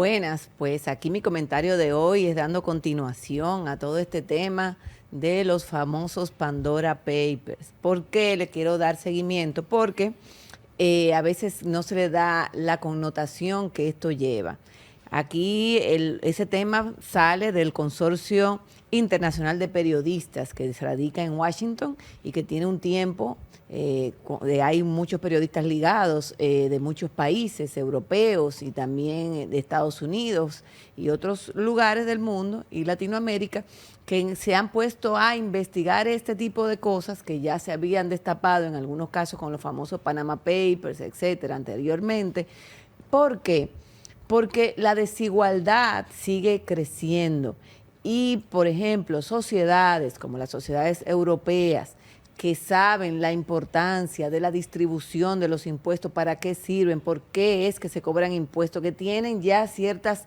Buenas, pues aquí mi comentario de hoy es dando continuación a todo este tema de los famosos Pandora Papers. ¿Por qué le quiero dar seguimiento? Porque a veces no se le da la connotación que esto lleva. Aquí ese tema sale del Consorcio Internacional de Periodistas que se radica en Washington y que tiene un tiempo, hay muchos periodistas ligados de muchos países europeos y también de Estados Unidos y otros lugares del mundo y Latinoamérica que se han puesto a investigar este tipo de cosas que ya se habían destapado en algunos casos con los famosos Panama Papers, etcétera, anteriormente. ¿Por qué? Porque la desigualdad sigue creciendo y, por ejemplo, sociedades como las sociedades europeas que saben la importancia de la distribución de los impuestos, para qué sirven, por qué es que se cobran impuestos, que tienen ya ciertos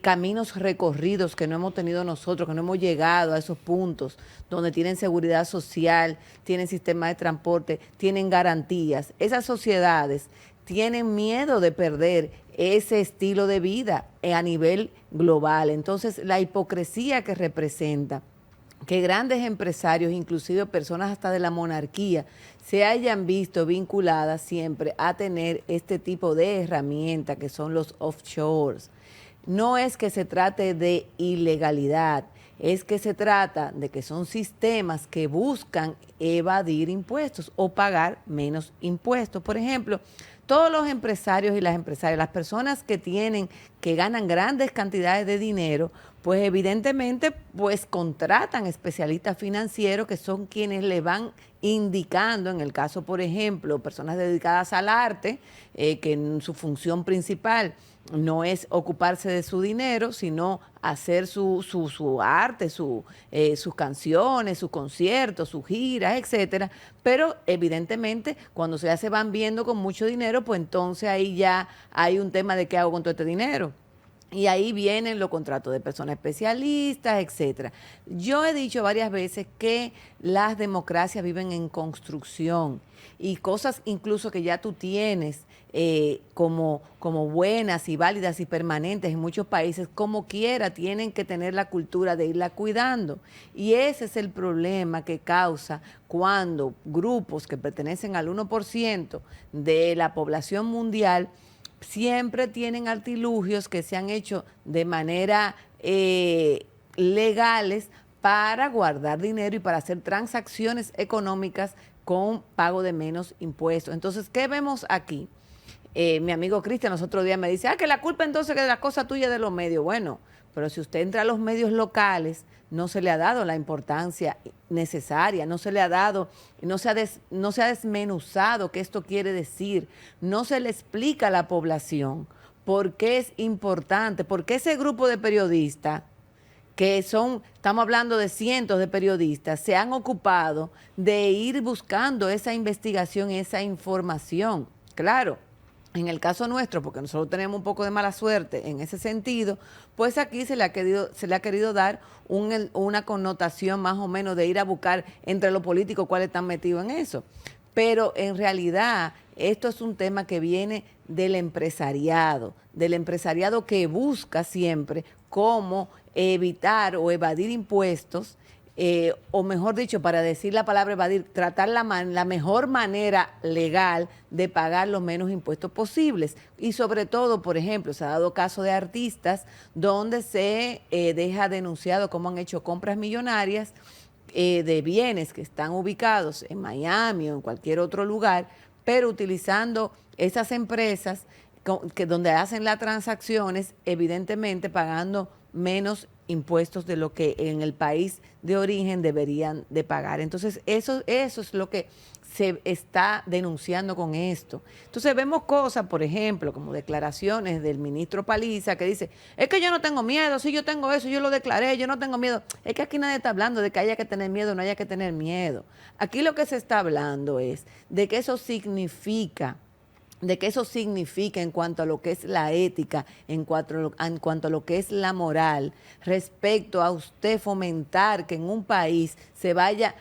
caminos recorridos que no hemos tenido nosotros, que no hemos llegado a esos puntos donde tienen seguridad social, tienen sistema de transporte, tienen garantías. Esas sociedades tienen miedo de perder ese estilo de vida a nivel global. Entonces, la hipocresía que representa que grandes empresarios, inclusive personas hasta de la monarquía, se hayan visto vinculadas siempre a tener este tipo de herramientas que son los offshores. No es que se trate de ilegalidad, es que se trata de que son sistemas que buscan evadir impuestos o pagar menos impuestos. Por ejemplo, todos los empresarios y las empresarias, las personas que ganan grandes cantidades de dinero, pues evidentemente pues contratan especialistas financieros que son quienes le van indicando, en el caso, por ejemplo, personas dedicadas al arte, que en su función principal no es ocuparse de su dinero, sino hacer su arte, sus canciones, sus conciertos, sus giras, etcétera. Pero evidentemente, cuando ya se van viendo con mucho dinero, pues entonces ahí ya hay un tema de qué hago con todo este dinero. Y ahí vienen los contratos de personas especialistas, etcétera. Yo he dicho varias veces que las democracias viven en construcción y cosas incluso que ya tú tienes como buenas y válidas y permanentes en muchos países, como quiera, tienen que tener la cultura de irla cuidando. Y ese es el problema que causa cuando grupos que pertenecen al 1% de la población mundial siempre tienen artilugios que se han hecho de manera legales para guardar dinero y para hacer transacciones económicas con pago de menos impuestos. Entonces, ¿qué vemos aquí? Mi amigo Cristian los otros días me dice, que la culpa entonces que de la cosa tuya de los medios. Bueno, pero si usted entra a los medios locales, no se le ha dado la importancia necesaria, no se le ha dado, no se ha desmenuzado qué esto quiere decir, no se le explica a la población por qué es importante, por qué ese grupo de periodistas estamos hablando de cientos de periodistas, se han ocupado de ir buscando esa investigación, esa información. Claro, en el caso nuestro, porque nosotros tenemos un poco de mala suerte en ese sentido, pues aquí se le ha querido dar una connotación más o menos de ir a buscar entre los políticos cuáles están metidos en eso. Pero en realidad esto es un tema que viene del empresariado que busca siempre cómo evitar o evadir impuestos, o mejor dicho, para decir la palabra evadir, tratar la mejor manera legal de pagar los menos impuestos posibles. Y sobre todo, por ejemplo, se ha dado caso de artistas donde se deja denunciado cómo han hecho compras millonarias de bienes que están ubicados en Miami o en cualquier otro lugar, pero utilizando esas empresas donde hacen las transacciones, evidentemente pagando menos impuestos de lo que en el país de origen deberían de pagar. Entonces, eso es lo que se está denunciando con esto. Entonces, vemos cosas, por ejemplo, como declaraciones del ministro Paliza que dice, es que yo no tengo miedo, si yo tengo eso, yo lo declaré, yo no tengo miedo. Es que aquí nadie está hablando de que haya que tener miedo, no haya que tener miedo. Aquí lo que se está hablando es de que eso significa en cuanto a lo que es la ética, en cuanto a lo que es la moral, respecto a usted fomentar que en un país se vaya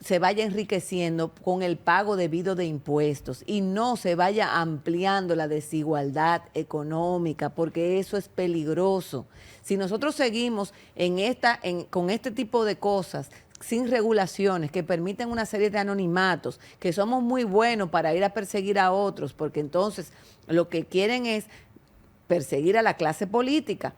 se vaya enriqueciendo con el pago debido de impuestos y no se vaya ampliando la desigualdad económica, porque eso es peligroso. Si nosotros seguimos con este tipo de cosas, sin regulaciones, que permiten una serie de anonimatos, que somos muy buenos para ir a perseguir a otros, porque entonces lo que quieren es perseguir a la clase política.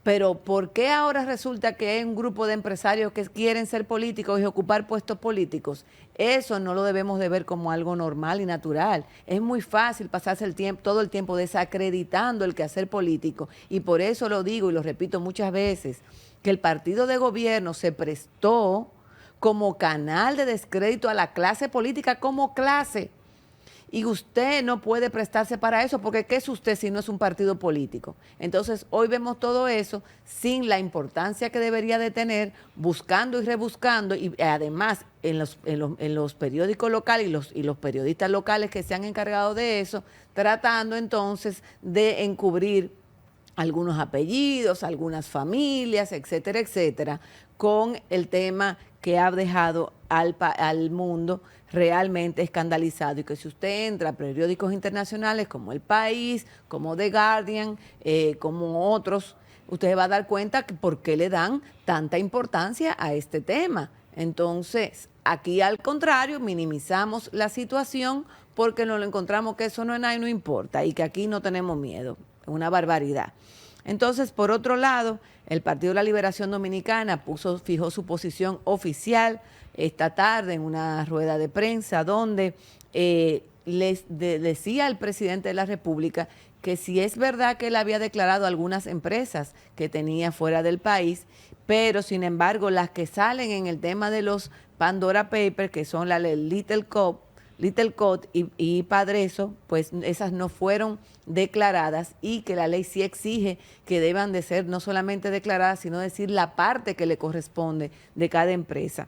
Pero ¿por qué ahora resulta que hay un grupo de empresarios que quieren ser políticos y ocupar puestos políticos? Eso no lo debemos de ver como algo normal y natural. Es muy fácil pasarse todo el tiempo desacreditando el quehacer político. Y por eso lo digo y lo repito muchas veces, que el partido de gobierno se prestó como canal de descrédito a la clase política como clase. Y usted no puede prestarse para eso, porque ¿qué es usted si no es un partido político? Entonces, hoy vemos todo eso sin la importancia que debería de tener, buscando y rebuscando, y además en los periódicos locales y los periodistas locales que se han encargado de eso, tratando entonces de encubrir algunos apellidos, algunas familias, etcétera, etcétera, con el tema que ha dejado al mundo realmente escandalizado. Y que si usted entra a periódicos internacionales como El País, como The Guardian, como otros, usted va a dar cuenta que por qué le dan tanta importancia a este tema. Entonces, aquí al contrario, minimizamos la situación porque nos lo encontramos que eso no es nada y no importa, y que aquí no tenemos miedo. Es una barbaridad. Entonces, por otro lado, el Partido de la Liberación Dominicana fijó su posición oficial esta tarde en una rueda de prensa donde decía al presidente de la República que si es verdad que él había declarado algunas empresas que tenía fuera del país, pero sin embargo las que salen en el tema de los Pandora Papers, que son la Little Cot y Padreso, pues esas no fueron declaradas, y que la ley sí exige que deban de ser no solamente declaradas, sino decir la parte que le corresponde de cada empresa.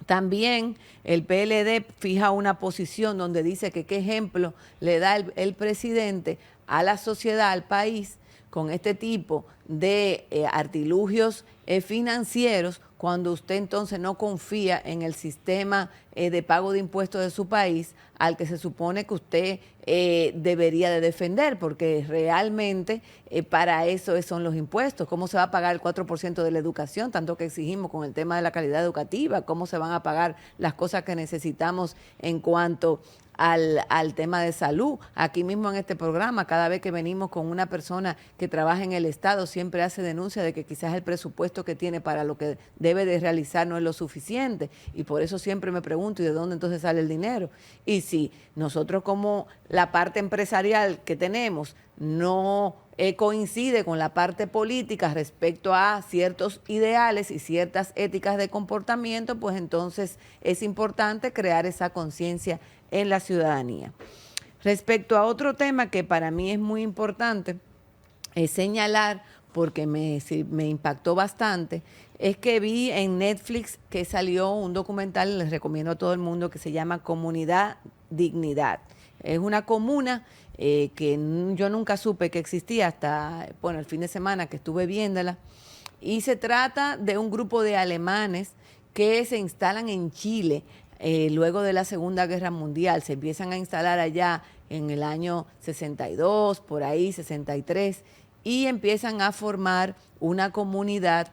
También el PLD fija una posición donde dice que qué ejemplo le da el presidente a la sociedad, al país, con este tipo de artilugios financieros, cuando usted entonces no confía en el sistema de pago de impuestos de su país, al que se supone que usted debería de defender, porque realmente para eso son los impuestos. ¿Cómo se va a pagar el 4% de la educación, tanto que exigimos con el tema de la calidad educativa? ¿Cómo se van a pagar las cosas que necesitamos en cuanto al tema de salud? Aquí mismo en este programa, cada vez que venimos con una persona que trabaja en el Estado, siempre hace denuncia de que quizás el presupuesto que tiene para lo que debe de realizar no es lo suficiente, y por eso siempre me pregunto, ¿y de dónde entonces sale el dinero? Y si nosotros, como la parte empresarial que tenemos no coincide con la parte política respecto a ciertos ideales y ciertas éticas de comportamiento, pues entonces es importante crear esa conciencia en la ciudadanía. Respecto a otro tema que para mí es muy importante señalar, porque me impactó bastante, es que vi en Netflix que salió un documental, les recomiendo a todo el mundo, que se llama Comunidad Dignidad. Es una comuna que yo nunca supe que existía hasta, el fin de semana que estuve viéndola, y se trata de un grupo de alemanes que se instalan en Chile luego de la Segunda Guerra Mundial. Se empiezan a instalar allá en el año 62, por ahí, 63, y empiezan a formar una comunidad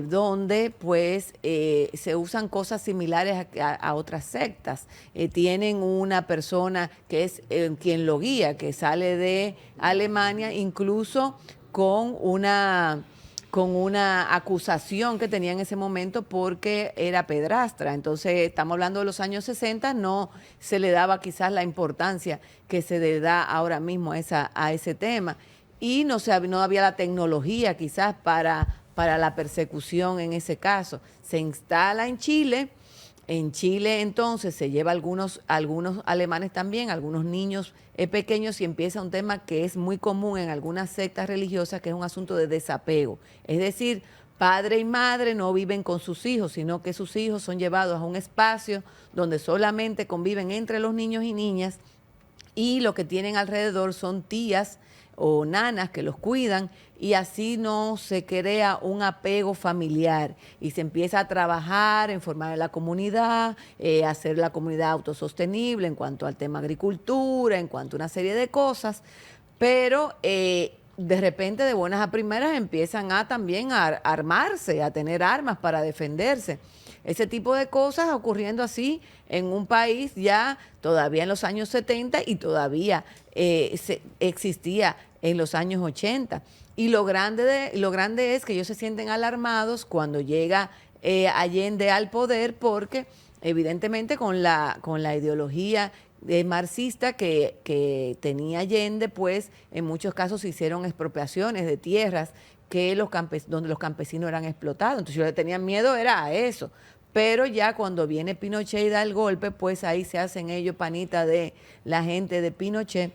donde pues se usan cosas similares a otras sectas. Tienen una persona que es quien lo guía, que sale de Alemania, incluso con una acusación que tenía en ese momento porque era pedrastra. Entonces, estamos hablando de los años 60, no se le daba quizás la importancia que se le da ahora mismo a ese tema. Y no había la tecnología quizás para la persecución en ese caso. Se instala en Chile. En Chile entonces se lleva algunos alemanes también, algunos niños pequeños, y empieza un tema que es muy común en algunas sectas religiosas, que es un asunto de desapego. Es decir, padre y madre no viven con sus hijos, sino que sus hijos son llevados a un espacio donde solamente conviven entre los niños y niñas, y lo que tienen alrededor son tías o nanas que los cuidan, y así no se crea un apego familiar y se empieza a trabajar en formar la comunidad, hacer la comunidad autosostenible en cuanto al tema agricultura, en cuanto a una serie de cosas, pero de repente, de buenas a primeras, empiezan a también a armarse, a tener armas para defenderse. Ese tipo de cosas ocurriendo así en un país ya todavía en los años 70 y todavía existía en los años 80. Y lo grande es que ellos se sienten alarmados cuando llega Allende al poder, porque evidentemente con la ideología marxista que tenía Allende, pues en muchos casos se hicieron expropiaciones de tierras que donde los campesinos eran explotados. Entonces yo le tenía miedo era a eso. Pero ya cuando viene Pinochet y da el golpe, pues ahí se hacen ellos panita de la gente de Pinochet.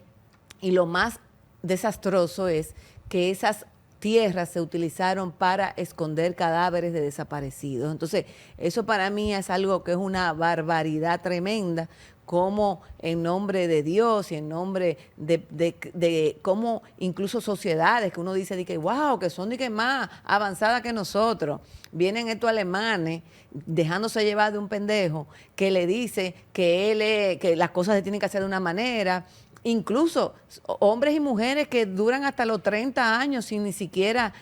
Y lo más desastroso es que esas tierras se utilizaron para esconder cadáveres de desaparecidos. Entonces, eso para mí es algo que es una barbaridad tremenda, como en nombre de Dios y en nombre de cómo incluso sociedades que uno dice de que wow, que son de que más avanzadas que nosotros, vienen estos alemanes dejándose llevar de un pendejo que le dice que las cosas se tienen que hacer de una manera. Incluso hombres y mujeres que duran hasta los 30 años sin ni siquiera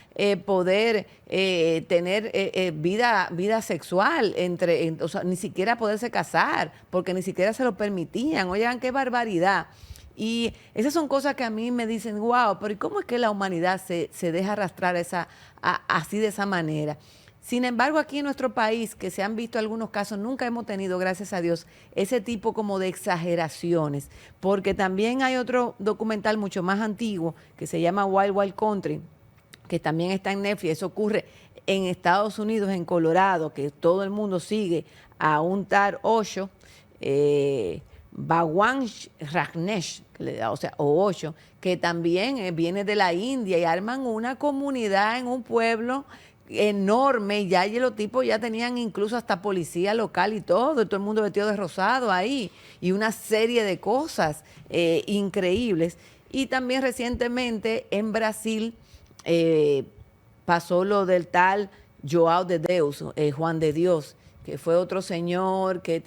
poder tener vida sexual, o sea, ni siquiera poderse casar, porque ni siquiera se lo permitían. Oigan, qué barbaridad. Y esas son cosas que a mí me dicen, wow, pero ¿y cómo es que la humanidad se deja arrastrar así de esa manera? Sin embargo, aquí en nuestro país, que se han visto algunos casos, nunca hemos tenido, gracias a Dios, ese tipo como de exageraciones, porque también hay otro documental mucho más antiguo que se llama Wild Wild Country, que también está en Netflix. Eso ocurre en Estados Unidos, en Colorado, que todo el mundo sigue a un tal Osho, Bhagwan Rajneesh, o sea, o Osho, que también viene de la India y arman una comunidad en un pueblo enorme, y ya los tipos ya tenían incluso hasta policía local y todo el mundo vestido de rosado ahí, y una serie de cosas increíbles. Y también recientemente en Brasil pasó lo del tal Joao de Deus, Juan de Dios, que fue otro señor que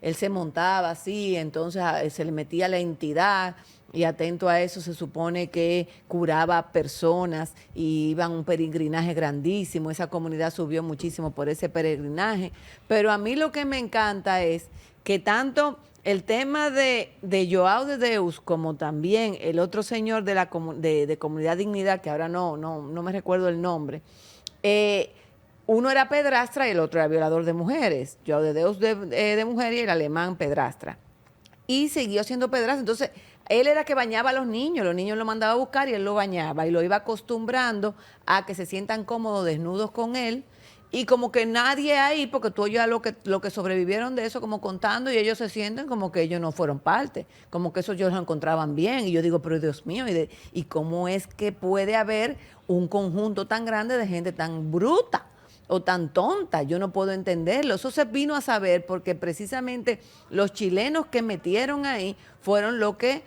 él se montaba así, entonces se le metía la entidad, y atento a eso se supone que curaba personas y iban a un peregrinaje grandísimo. Esa comunidad subió muchísimo por ese peregrinaje. Pero a mí lo que me encanta es que tanto el tema de Joao de Deus como también el otro señor de Comunidad Dignidad, que ahora no me recuerdo el nombre, uno era pedrastra y el otro era violador de mujeres. Joao de Deus de mujer y el alemán pedrastra. Y siguió siendo pedrastra. Entonces, él era que bañaba a los niños lo mandaba a buscar y él lo bañaba y lo iba acostumbrando a que se sientan cómodos desnudos con él, y como que nadie ahí, porque tú oyes a lo que sobrevivieron de eso como contando, y ellos se sienten como que ellos no fueron parte, como que eso ellos lo encontraban bien, y yo digo, pero Dios mío, ¿y cómo es que puede haber un conjunto tan grande de gente tan bruta o tan tonta? Yo no puedo entenderlo. Eso se vino a saber porque precisamente los chilenos que metieron ahí fueron los que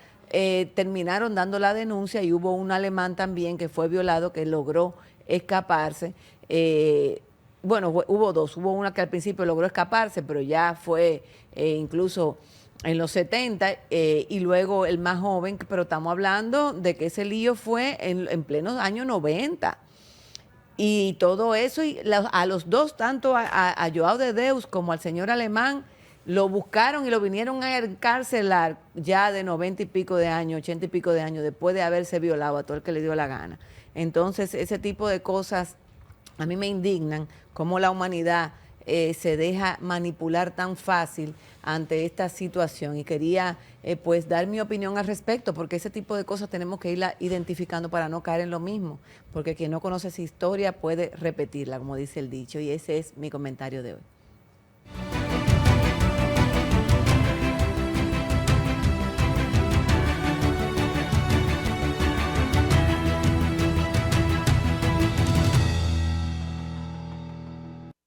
terminaron dando la denuncia, y hubo un alemán también que fue violado, que logró escaparse. Bueno, hubo dos, hubo una que al principio logró escaparse, pero ya fue incluso en los 70, y luego el más joven, pero estamos hablando de que ese lío fue en plenos años 90. Y todo eso, y a los dos, tanto a Joao de Deus como al señor alemán, lo buscaron y lo vinieron a encarcelar ya de 90 y pico de años, 80 y pico de años, después de haberse violado a todo el que le dio la gana. Entonces, ese tipo de cosas a mí me indignan, cómo la humanidad se deja manipular tan fácil ante esta situación. Y quería pues dar mi opinión al respecto, porque ese tipo de cosas tenemos que irla identificando para no caer en lo mismo, porque quien no conoce esa historia puede repetirla, como dice el dicho, y ese es mi comentario de hoy.